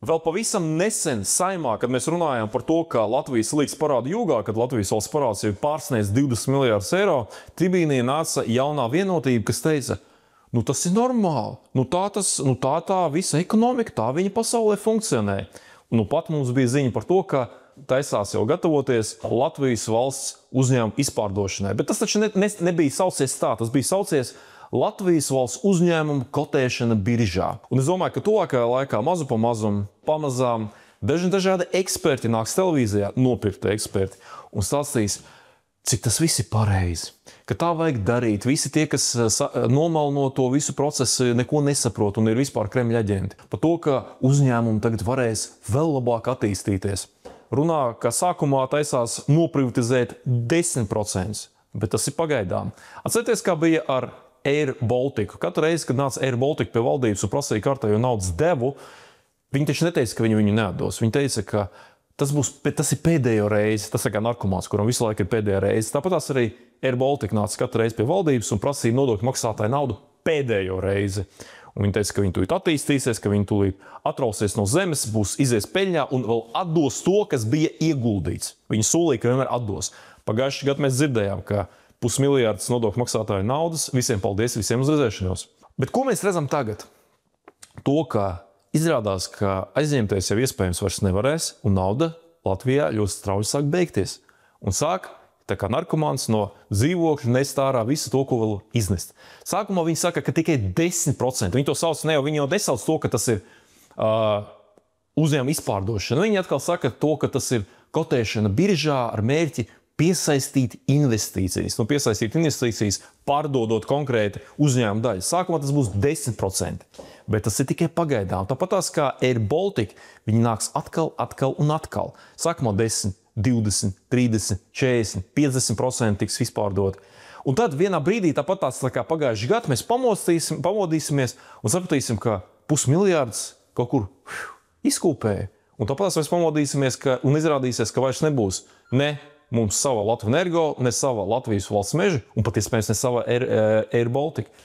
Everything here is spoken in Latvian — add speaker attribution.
Speaker 1: Vēl pavisam nesen Saeimā, kad mēs runājām par to, ka Latvijas līgs parāda jūgā, kad Latvijas valsts parāds jau pārsniedz 20 miljārdus eiro, tribīnī nāca jaunā vienotība, kas teica, nu tas ir normāli, tā visa ekonomika, tā viņa pasaulē funkcionē. Un pat mums bija ziņa par to, ka taisās jau gatavoties Latvijas valsts uzņēmumu izpārdošanai. Bet tas taču nebija saucies tā, tas bija saucies Latvijas valsts uzņēmumu kotēšana biržā. Un es domāju, ka tuvākajā laikā mazu pa mazum, pamazām dažādi eksperti nāks televīzijā, nopirkti eksperti, un stāstīs, cik tas viss ir pareizi, ka tā vajag darīt. Visi tie, kas nomalno to visu procesu, neko nesaprot un ir vispār Kremļa aģenti. Par to, ka uzņēmumi tagad varēs vēl labāk attīstīties. Runā, ka sākumā taisās noprivatizēt 10%, bet tas ir pagaidām. Atcerieties, kā bija ar Air Baltiku. Katru reizi, kad nāca Air Baltica pie valdības un prasīja kārtējo naudas devu, viņi taču neteica, ka viņi viņu neatdos. Viņi teica, ka tas ir pēdējo reizi, tas ir kā narkomāns, kuram visu laiku ir pēdējā reize. Tāpatās arī Air Baltica nāca katru reizi pie valdības un prasīja nodokļu maksātāju naudu pēdējo reizi. Un viņi teica, ka viņi tūlīt attīstīsies, ka viņi tūlīt atrausies no zemes, izies peļņā un vēl atdos to, kas bija ieguldīts. Viņi solīja, ka vienmēr atdos. Pagājušajā gadā mēs dzirdējām, ka 500 miljārdus nodokļu maksātāju naudas. Visiem paldies, visiem uz redzēšanos. Bet ko mēs redzam tagad? To, ka izrādās, ka aizņemties jau iespējams vairs nevarēs, un nauda Latvijā ļoti strauji sāk beigties. Un sāk, tā kā narkomāns no dzīvokļa nest ārā visu to, ko vēl iznest. Sākumā viņi saka, ka tikai 10%. Viņi to sauc ne jau, viņi jau nesauc to, ka tas ir uzņēmuma izpārdošana. Viņi atkal saka to, ka tas ir kotēšana biržā ar mērķi piesaistīt investīcijas. Piesaistīt investīcijas, pārdodot konkrēti uzņēmuma daļu. Sākumā tas būs 10%, bet tas ir tikai pagaidām. Tāpat tās kā Air Baltica, viņi nāks atkal un atkal. Sākumā 10, 20, 30, 40, 50% tiks izpārdot. Un tad vienā brīdī, tāpat tās kā pagājušajā gadā, mēs pamodīsimies un sapratīsim, ka 500 miljārdus kaut kur izkūpēja. Un tāpat mēs pamodīsimies un izrādīsies, ka vairs nebūs ne mums sava Latvijas Energo, ne sava Latvijas valsts meža un pat iespējams ne sava Air Baltica.